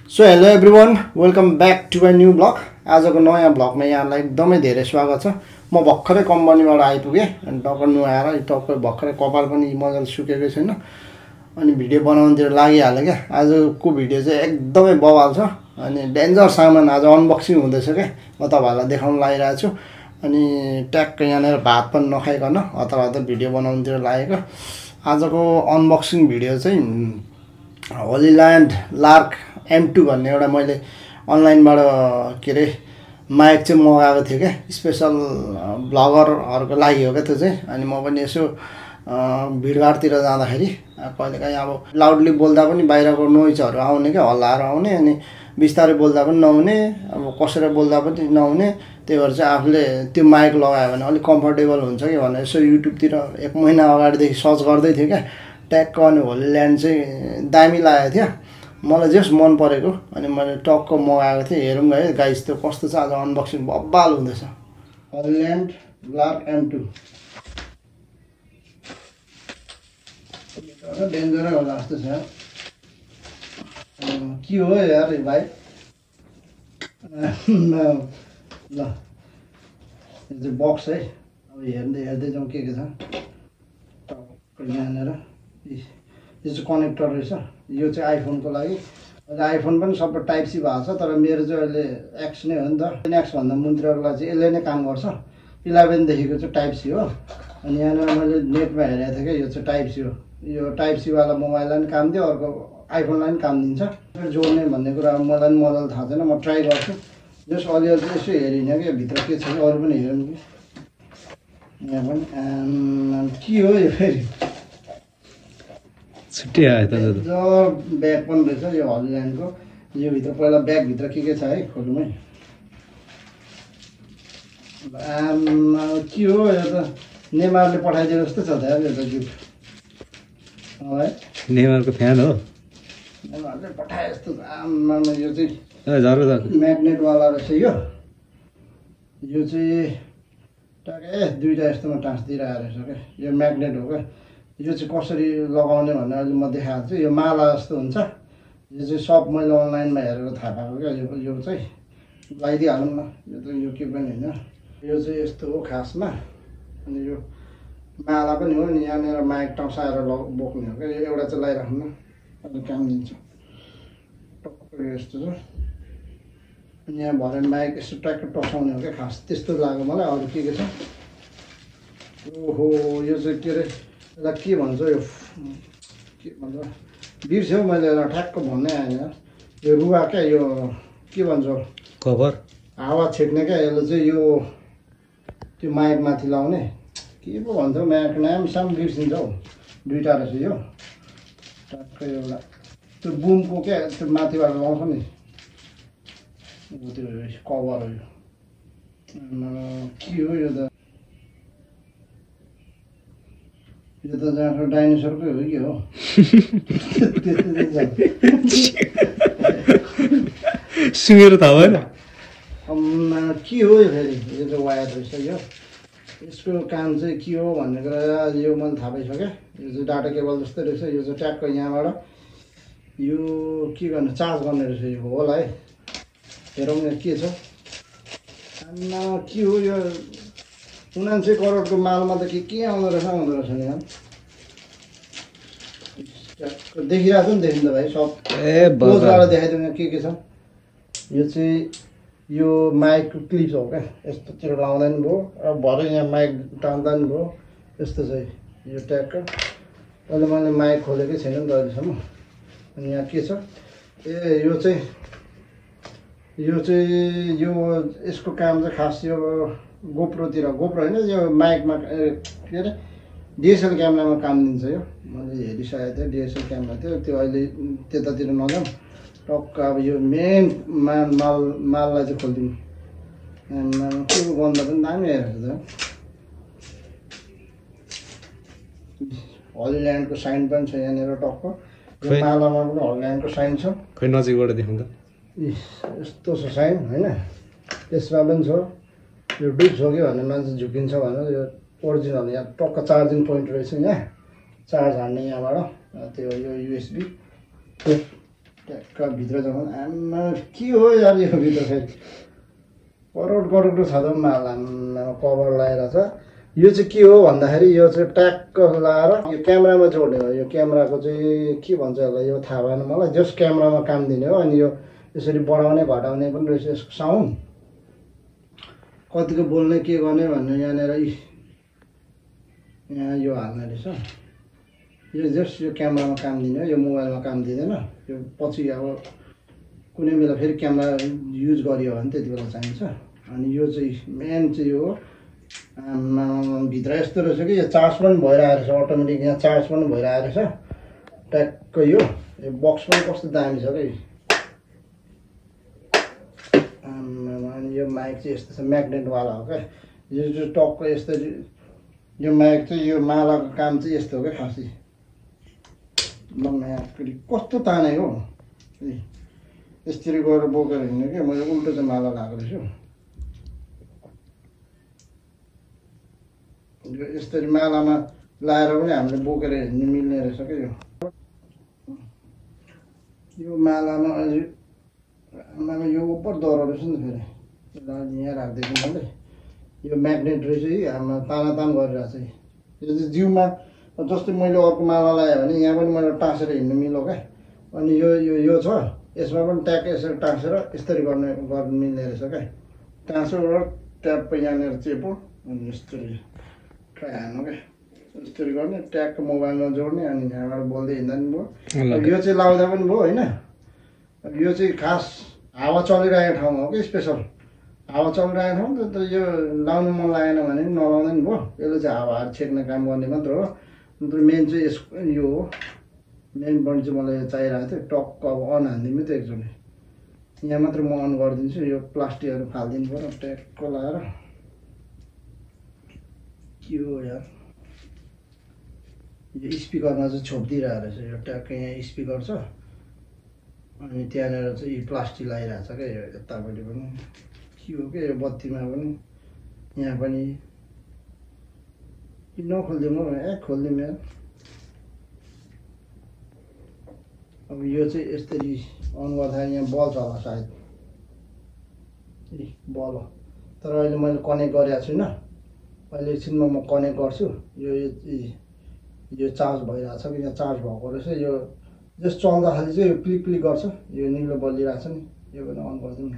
So hello everyone welcome back to my new blog. आजको नयाँ ब्लगमा यहाँलाई एकदमै धेरै स्वागत छ। म भर्खरै कम्पनीबाट आइपुगेँ अनि टक्क नुहाएर टक्क भर्खरै कपाल पनि मजाले सुकेकै छैन अनि भिडियो बनाउनुतिर लागिहाल्यो क्या। आजको भिडियो चाहिँ एकदमै बवाल छ अनि डेन्जर सामान आज अनबक्सिङ हुँदैछ क्या। म तपाईँहरूलाई देखाउन लागिरहेको छु अनि ट्याक्क यहाँनिर भात पनि नखाइकन हतार भिडियो बनाउनुतिर लागेको। आजको अनबक्सिङ भिडियो चाहिँ होलील्यान्ड लार्क M2 भन्ने एउटा मैले अनलाइनबाट के अरे माइक चाहिँ मगाएको थिएँ क्या। स्पेसल भ्लगरहरूको लागि हो क्या त्यो चाहिँ। अनि म पनि यसो भिडभाडतिर जाँदाखेरि कहिलेकाहीँ अब लाउडली बोल्दा पनि बाहिरको नोइजहरू आउने क्या, हल्लाएर आउने अनि बिस्तारै बोल्दा पनि नहुने, अब कसरी बोल्दा पनि नहुने। त्यही भएर चाहिँ आफूले त्यो माइक लगायो भने अलिक कम्फर्टेबल हुन्छ कि भनेर यसो युट्युबतिर 1 महिना अगाडिदेखि सर्च गर्दै थिएँ क्या। ट्याक्क अनि होलील्यान्ड चाहिँ दामी लागेको थियो मलाई, जस मन परेको अनि मैले टक्क मगाएको थिएँ। हेरौँ है गाइस त्यो कस्तो छ। आज अनबक्सिङ बब्बाल हुँदैछ। होलील्यान्ड लार्क M2 डेन्जरै होला जस्तो छ। के हो यार भाइ। ल यो चाहिँ बक्स है। अब हेर्दै जाउँ के छ। टक्क यहाँनिर यो चाहिँ कनेक्टर रहेछ। यो चाहिँ आइफोनको लागि। अहिले आइफोन पनि सबै टाइप सी भएको छ, तर मेरो चाहिँ अहिले एक्स नै हो नि त। एक्स भन्दा मुन्तिरको लागि चाहिँ यसले नै काम गर्छ। 11 देखिको चाहिँ टाइप सी हो। अनि यहाँनिर मैले नेटमा हेरेको थिएँ कि यो चाहिँ टाइप सी हो। यो टाइप सी वाला मोबाइललाई पनि काम दियो, अर्को आइफोनलाई पनि काम दिन्छ। जोड्ने भन्ने कुरा मलाई पनि मजाले थाहा छैन, म ट्राई गर्छु। जस अलिअलि चाहिँ यसो हेरिनँ कि भित्र के छ, अरू पनि हेरौँ कि। यहाँ पनि के हो यो फेरि छुट्टी आयो त ब्याग पनि रहेछ यो होलील्यान्डको। यो भित्र पहिला ब्यागभित्र के छ है, खोलौँ है। के हो यो त, नेमारले पठाइदिएको जस्तो छ त यार यो त गिफ्ट है। नेमारको फ्यान हो, नेमारले पठाए जस्तो। यो चाहिँ म्याग्नेटवाला रहेछ। यो चाहिँ टक्कै दुईवटा यस्तोमा टाँसिदिइरहेको रहेछ क्या। यो म्याग्नेट हो क्या। यो चाहिँ कसरी लगाउने भन्ने अहिले म देखाएको छु। यो माला जस्तो हुन्छ। यो चाहिँ सब मैले अनलाइनमा हेरेर थाहा पाएको क्या। यो चाहिँ लगाइदिइहालौँ न। यो त यो के पनि होइन, यो चाहिँ यस्तो हो खासमा। अनि यो माला पनि हो नि, यहाँनिर माइक टसाएर बोक्ने हो क्या। यो एउटा चाहिँ लगाइराख्नु न, अलिक काम दिन्छ। टक्क यस्तो छ। अनि यहाँ भरे माइक यसो ट्याक्क टसाउने हो क्या खास, त्यस्तो लाग्यो मलाई। अरू के छ। ओहो यो चाहिँ के अरे, यसलाई के भन्छ, यो के भन्छ बिर्स्यो मैले ठ्याक्क भन्नै आएन। यो रुवा क्या, यो के भन्छ, कभर हावा छिट्ने क्या। यसले चाहिँ यो त्यो माइक माथि लाउने के पो भन्छ, माइक नाम साम बिर्सिन्छ हौ। दुईवटा रहेछ यो। ट्याक्कै एउटा त्यो बुमको क्या, त्यो माथिबाट लाउँछ नि, त्यो कभर हो यो। के हो यो त, यो त जहाँ डाइनोसरकै हो कि हो। सुँगेर थाहा भएन के हो यो फेरि। यो चाहिँ वायर रहेछ। यसको काम चाहिँ के हो भन्ने कुरा यो मैले थाहा पाइसकेँ। यो चाहिँ डाटा केबल जस्तै रहेछ। यो चाहिँ ट्याक्क यहाँबाट यो के गर्ने, चार्ज गर्ने रहेछ यो होला है। हेरौँ न के छ। के हो यो 79 करोडको मालमा त के आउँदो रहेछ नि यार। देखिरहेको छु नि, देखिन्छ भाइ सब। क्लोजबाट देखाइदिउँ के छ। यो चाहिँ यो माइकको क्लिप हो क्या। यस्तोतिर लाउँदा नि भयो, अब भरे यहाँ माइक टान्दा नि भयो। यस्तो चाहिँ यो ट्याक्क। अहिले मैले माइक खोलेकै छैन नि त अहिलेसम्म। अनि यहाँ के छ, यो चाहिँ यसको काम चाहिँ खास यो गोप्रोतिर, गोप्रो होइन यो माइकमा के अरे डिएसएल क्यामेरामा काम दिन्छ। यो मैले हेरिसकेको थिएँ, डिएसएल क्यामेरा थियो त्यो। अहिले त्यतातिर नजाउँ, टक्क अब यो मेन माललाई चाहिँ खोलिदिउँ। के को गन्ध पनि दामी हेरेको छ। होलील्यान्डको साइन पनि छ यहाँनिर टक्क। यो मालामा पनि होलील्यान्डको साइन छ। खै नजिकबाट देखाउँ त। यस्तो छ साइन होइन। त्यसमा पनि छ। यो डुब्छ कि भन्ने मान्छे झुकिन्छ भनेर यो ओरिजिनल यहाँ टक्क चार्जिङ पोइन्ट रहेछ। यहाँ चार्ज हान्ने यहाँबाट त्यो यो USB ट्याक्क भित्र जाउँ आमा के हो यार यो भित्र फेरि करोडको छ त माला कभर लगाएर छ यो चाहिँ के हो भन्दाखेरि यो चाहिँ ट्याक्क लगाएर यो क्यामेरामा जोड्ने हो यो क्यामेराको चाहिँ के भन्छ होला यो थाहा भएन मलाई जस क्यामेरामा काम दिने हो अनि यो यसरी बढाउने घटाउने पनि रहेछ यसको साउन्ड कतिको बोल्ने के गर्ने भन्ने यहाँनिर यहाँ यो हाल्ने रहेछ यो जस्ट यो क्यामेरामा काम दिने हो यो मोबाइलमा काम दिँदैन यो पछि अब कुनै बेला फेरि क्यामेरा युज गरियो भने त्यति बेला चाहिन्छ अनि यो चाहिँ मेन चाहिँ यो भित्र यस्तो रहेछ कि यो चार्ज पनि भइरहेको रहेछ अटोमेटिक यहाँ चार्ज पनि भइरहेको रहेछ ट्याक्क यो बक्स पनि कस्तो दामी छ कि अनि यो माइक चाहिँ यस्तो छ म्याग्नेटवाला हो क्या यो चाहिँ टक्क यस्तरी यो माइक चाहिँ यो मालाको काम चाहिँ यस्तो हो क्या खासै कस्तो ताने हो यसरी गएर बोकेर हिँड्ने क्या मैले उल्टो चाहिँ माला लगाएको रहेछु यसरी मालामा लाएर पनि हामीले बोकेर हिँड्नु मिल्ने रहेछ क्या यो मालामा अहिले आमामा यो उपर दह्रो रहेछ नि त फेरि यहाँ राखिदिएको मैले यो म्याग्नेट रहेछ है आमा तान गरिरहेको छ यो चाहिँ जिउमा जस्तै मैले अर्को माला लगायो भने यहाँ पनि मैले टाँसेर हिँड्नु मिलो क्या अनि यो छ यसमा पनि ट्याक यसरी टाँसेर यसरी गर्नु मिल्ने रहेछ क्या टाँसो र ट्याप यहाँनिर चेपो अनि यस्तरी हान्नु क्या यस्तरी गर्ने ट्याक मोबाइलमा जोड्ने अनि यहाँबाट बोल्दै हिँड्दा पनि भयो अब यो चाहिँ लाउँदा पनि भयो होइन अब यो चाहिँ खास हावा चलिरहेको ठाउँमा हो कि स्पेसल हावा चलिरहेको ठाउँ त यो लाउनु मन लागेन भने पनि नलाउँदा नि भयो यसले चाहिँ हावाहरू छेक्ने काम गर्ने मात्र हो मेन चाहिँ यसको यो हो मेन पोइन्ट चाहिँ मलाई यो चाहिरहेको थियो टक्क अब अन हानिदिनु थियो एकचोटि यहाँ मात्र म अन गरिदिन्छु यो प्लास्टिकहरू फालिदिनु पऱ्यो ट्याक्क लगाएर के हो यार यो स्पिकरमा चाहिँ छोपिदिइरहेको रहेछ यो ट्याक्क यहाँ स्पिकर छ अनि त्यहाँनिर चाहिँ यो प्लास्टिक लगाइरहेको छ क्या यो यतापट्टि पनि के हो क्या यो बत्तीमा पनि यहाँ पनि नखोलिदिउँ खोलिदिउँ यार अब यो चाहिँ यसरी अन गर्दाखेरि यहाँ बल छ होला सायद बल हो तर अहिले मैले कनेक्ट गरेको छुइनँ अहिले एकछिनमा म कनेक्ट गर्छु यो चार्ज भइरहेको छ कि यहाँ चार्ज भएको रहेछ यो जस चल्दाखेरि चाहिँ यो क्लिक गर्छ यो निलो बलिरहेको छ नि यो पनि अन गरिदिउँ न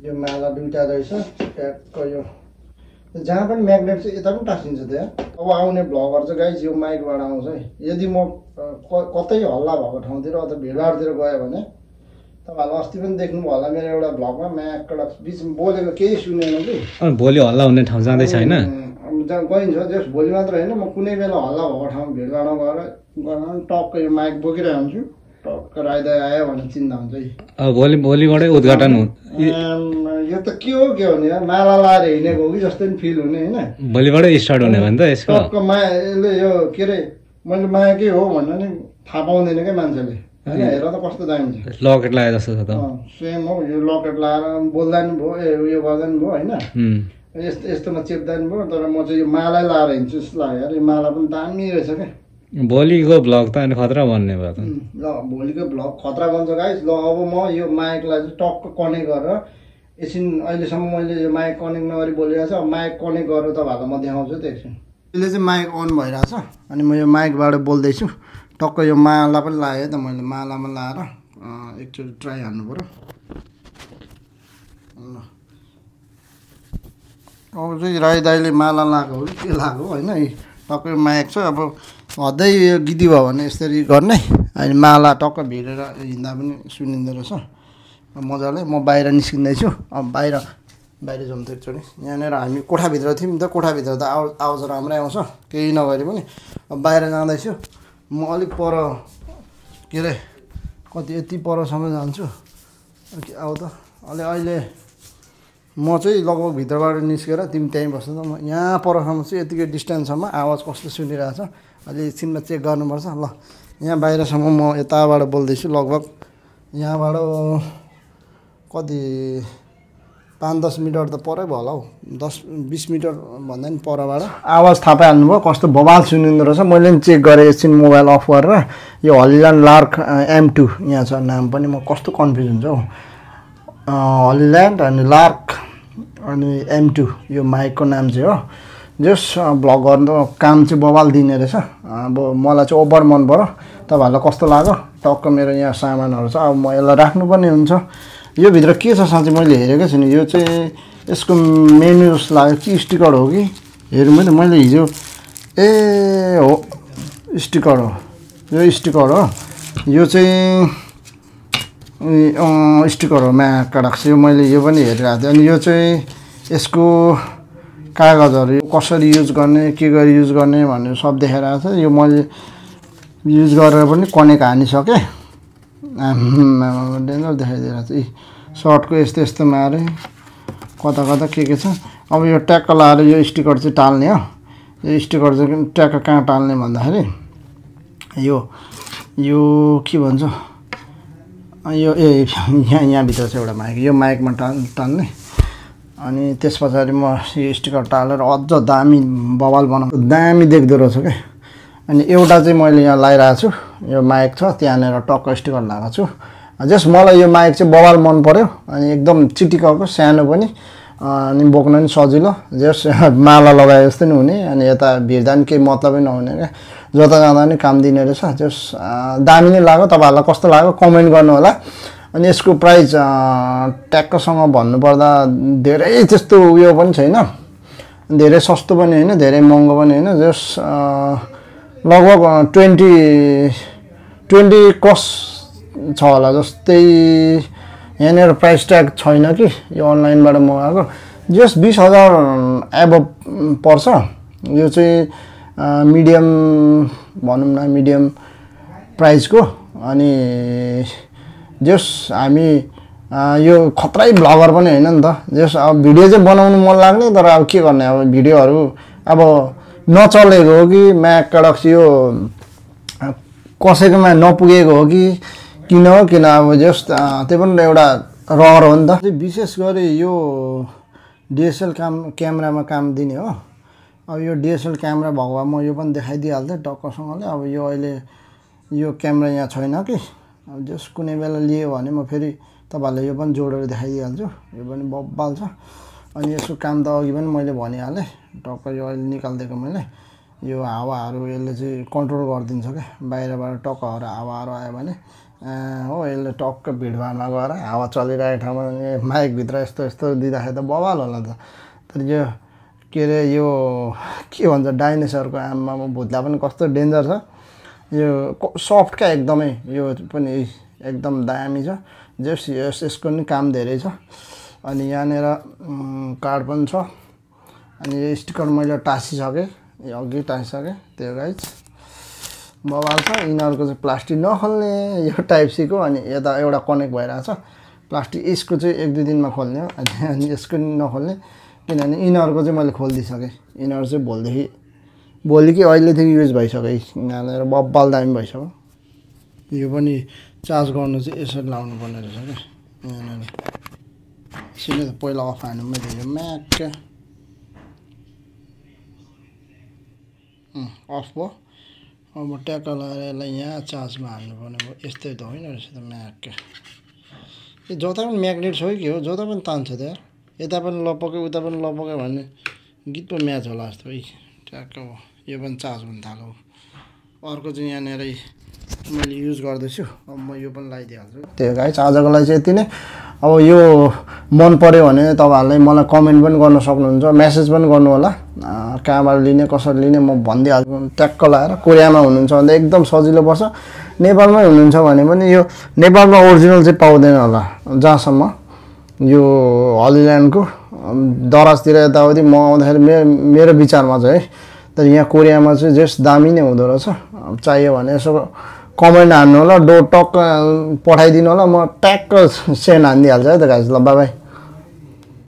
यो माला दुईवटा रहेछ ट्याक्क यो जहाँ पनि म्याग्नेट चाहिँ यता पनि टाँसिन्छ त्यहाँ अब आउने भ्लगहरू चाहिँ गाइस यो माइकबाट आउँछ है यदि म कतै हल्ला भएको ठाउँतिर अथवा भिडभाडतिर गयो भने तपाईँहरूले अस्ति पनि देख्नुभयो होला मेरो एउटा भ्लगमा म्याकबाट बिचमा बोलेको केही सुनेन कि भोलि हल्ला हुने ठाउँ जाँदैछ होइन जहाँ गइन्छ जस भोलि मात्र होइन म कुनै बेला हल्ला भएको ठाउँ भिडभाडमा गएर टक्क यो माइक बोकिरहेको हुन्छु टक्क राइदा आयो भने चिन्ता हुन्छ है भोलिबाटै उद्घाटन यो त के हो भने माला लाएर हिँडेको हो कि जस्तै पनि फिल हुने होइन भोलिबाटै स्टार्ट हुने भने त यसको टक्क माया यसले यो के अरे मैले माया के हो भनेर नि थाहा पाउँदैन क्या मान्छेले होइन हेर त कस्तो दामी छ लकेट लगाए जस्तो छ त सेम हो यो लकेट लगाएर बोल्दा नि भयो उयो गर्दा नि भयो होइन यस्तोमा चेप्दा नि भयो तर म चाहिँ यो माला लाएर हिँड्छु जस्तो लाग्यो यो माला पनि दामी रहेछ क्या भोलिको भ्लग त अनि खतरा भन्ने भयो त ल भोलिको भ्लग खतरा बन्छ गाइस ल अब म यो माइकलाई चाहिँ टक्क कनेक्ट गरेर एकछिन अहिलेसम्म मैले यो माइक कनेक्ट नगरी बोलिरहेको छ अब माइक कनेक्ट गरेर तपाईँहरूलाई म देखाउँछु त एकछिन अहिले चाहिँ माइक अन भइरहेछ अनि म यो माइकबाट बोल्दैछु टक्क यो माला पनि लगाएँ त मैले मालामा लाएर एकचोटि ट्राई हान्नु पऱ्यो ल अब चाहिँ राई दाइले माला लगाएको हो कि के लगाएको होइन टक्कै माइक छ अब हदै यो गिदी भयो भने यसरी गर्ने अनि माला टक्क भिडेर हिँड्दा पनि सुनिँदो रहेछ मजाले म बाहिर निस्किँदैछु अब बाहिर जाउँ त एकचोटि यहाँनिर हामी कोठाभित्र थियौँ त कोठाभित्र त आवाज राम्रै आउँछ केही नगरे पनि अब बाहिर जाँदैछु म अलिक पर के अरे कति यति परसम्म जान्छु आऊ त अहिले म चाहिँ लगभग भित्रबाट निस्केर तिमी त्यहीँ बस्नु त म यहाँ परसम्म चाहिँ यतिकै डिस्टेन्ससम्म आवाज कस्तो सुनिरहेछ अहिले एकछिनमा चेक गर्नुपर्छ ल यहाँ बाहिरसम्म म यताबाट बोल्दैछु लगभग यहाँबाट कति 5-10 मिटर त परै भयो होला हौ 10-20 मिटर भन्दा नि परबाट आवाज थाहा पाइहाल्नुभयो कस्तो बवाल सुनिँदो रहेछ मैले पनि चेक गरेँ एकछिन मोबाइल अफ गरेर यो हलिल्यान्ड लार्क M2 यहाँ छ नाम पनि म कस्तो कन्फ्युज हुन्छ हौ हलिल्यान्ड अनि लार्क अनि M2 यो माइकको नाम चाहिँ हो जस भ्लग गर्नु काम चाहिँ बवाल दिने रहेछ अब मलाई चाहिँ ओभर मन पर्यो तपाईँहरूलाई कस्तो लाग्यो टक्क मेरो यहाँ सामानहरू छ अब म यसलाई राख्नुपर्ने हुन्छ यो भित्र के छ साँच्चै मैले हेरेकै छैन यो चाहिँ यसको मेन्यु जस्तो लाग्यो कि स्टिकर हो कि हेरौँ मैले हिजो ए हो स्टिकर हो यो स्टिकर हो यो चाहिँ स्टिकर हो म्याकडक्स यो मैले यो पनि हेरिरहेको थिएँ अनि यो चाहिँ यसको कागजहरू कसरी युज गर्ने के गरी युज गर्ने भन्ने सब देखाइरहेको छ यो मैले युज गरेर पनि कनेक्ट हानिसकेँ डेन्जर देखाइदिरहेको छ सर्टको यस्तो यस्तो मारे कता कता के छ अब यो ट्याक्क लाएर यो स्टिकर चाहिँ टाल्ने हो यो स्टिकर चाहिँ ट्याक्क कहाँ टाल्ने भन्दाखेरि यो के भन्छ यो यहाँभित्र छ एउटा माइक यो माइकमा टाल्ने अनि त्यस पछाडि म यो स्टिकर टालेर अझ दामी बवाल बनाउँछु दामी देख्दो रहेछ क्या अनि एउटा चाहिँ मैले यहाँ लगाइरहेको छु यो माइक छ त्यहाँनिर टक्क स्टिकर लगाएको छु जस मलाई यो माइक चाहिँ बवाल मन पर्यो अनि एकदम चिटिक्कको सानो पनि अनि बोक्न पनि सजिलो जस माला लगाए जस्तो नि हुने अनि यता भिर्दा पनि केही मतलबै नहुने क्या जता जाँदा पनि काम दिने रहेछ जस दामी नै लाग्यो तपाईँहरूलाई कस्तो लाग्यो कमेन्ट गर्नु होला अनि यसको प्राइस ट्याक्कसँग भन्नुपर्दा धेरै त्यस्तो उयो पनि छैन धेरै सस्तो पनि होइन धेरै महँगो पनि होइन जस लगभग 20 क्रस छ होला जस्तै यहाँनिर प्राइस ट्याग छैन कि यो अनलाइनबाट मगाएको जस 20,000 एबभ पर्छ यो चाहिँ मिडियम भनौँ न मिडियम प्राइसको अनि जस हामी यो खतरै भ्लगर पनि होइन नि त जस अब भिडियो चाहिँ बनाउनु मन लाग्ने तर अब के गर्ने अब भिडियोहरू अब नचलेको हो कि म्याकडक्स यो कसैकोमा नपुगेको हो कि किन अब जस्ट त्यो पनि एउटा रहर हो नि त विशेष गरी यो डिएसएल क्यामेरामा काम दिने हो अब यो डिएसएल क्यामेरा भएको भए म यो पनि देखाइदिइहाल्थेँ टक्कसँगले अब यो अहिले यो क्यामेरा यहाँ छैन कि अब जस कुनै बेला लियो भने म फेरि तपाईँहरूलाई यो पनि जोडेर देखाइदिइहाल्छु यो पनि बब्बाल छ अनि यसको काम त अघि पनि मैले भनिहालेँ टक्क यो अहिले निकालिदिएको मैले यो हावाहरू यसले चाहिँ कन्ट्रोल गरिदिन्छ क्या बाहिरबाट टक्कहरू हावाहरू आयो भने हो यसले टक्क भिडभाडमा गएर हावा चलिरहेको ठाउँमा माइकभित्र यस्तो यस्तो दिँदाखेरि त बवाल होला त तर यो के अरे यो के भन्छ डाइनोसरको आममा भुत्ला पनि कस्तो डेन्जर छ यो सफ्ट क्या एकदमै यो पनि एकदम दामी छ जस यसको नि काम धेरै छ अनि यहाँनिर कार्ड पनि छ अनि यो स्टिकर मैले टाँसिसकेँ यो अघि टाँसिसकेँ त्यो गाइज बवाल छ यिनीहरूको चाहिँ प्लास्टिक नखोल्ने यो टाइप सीको अनि यता एउटा कनेक्ट भइरहेछ प्लास्टिक यसको चाहिँ 1-2 दिनमा खोल्ने हो अनि यसको नखोल्ने किनभने यिनीहरूको चाहिँ मैले खोलिदिइसकेँ यिनीहरू चाहिँ भोलि कि अहिलेदेखि युज भइसक्यो यहाँनिर बब्बाल दामी भइसक्यो यो पनि चार्ज गर्नु चाहिँ यसरी लाउनु पर्ने रहेछ क्या यहाँनिर यसरी त पहिला अफ हान्नु मैले यो म्याक अफ भयो अब ट्याक्क लगाएर यसलाई यहाँ चार्जमा हाल्नुपर्ने भयो यस्तै त होइन रहेछ त म्याक यो जता पनि म्याग्नेट छ कि हो जता पनि तान्छ त यार यता पनि लपक्यो उता पनि लपक्यो भन्ने गीत पो म्याच होला जस्तो है ट्याक्क भयो यो पनि चार्ज हुन थाल्यो अर्को चाहिँ यहाँनिर मैले युज गर्दैछु अब म यो पनि लगाइदिइहाल्छु त्यो गाइस आजको लागि चाहिँ यति नै अब यो मन पर्यो भने तपाईँहरूले मलाई कमेन्ट पनि गर्न सक्नुहुन्छ मेसेज पनि गर्नु होला कहाँबाट लिने कसरी लिने म भनिदिइहाल्छु ट्याक्क लगाएर कोरियामा हुनुहुन्छ भने एकदम सजिलो पर्छ नेपालमै हुनुहुन्छ भने पनि यो नेपालमा ओरिजिनल चाहिँ पाउँदैन होला जहाँसम्म यो हलिल्यान्डको दराजतिर यताउति मगाउँदाखेरि मेरो विचारमा चाहिँ है तर यहाँ कोरियामा चाहिँ जस दामी नै हुँदो रहेछ चाहियो भने यसो कमेन्ट हान्नु होला टक्क पठाइदिनु होला म ट्याक्क सेन्ड हानिदिइहाल्छु है त गाइस ल बाई बाई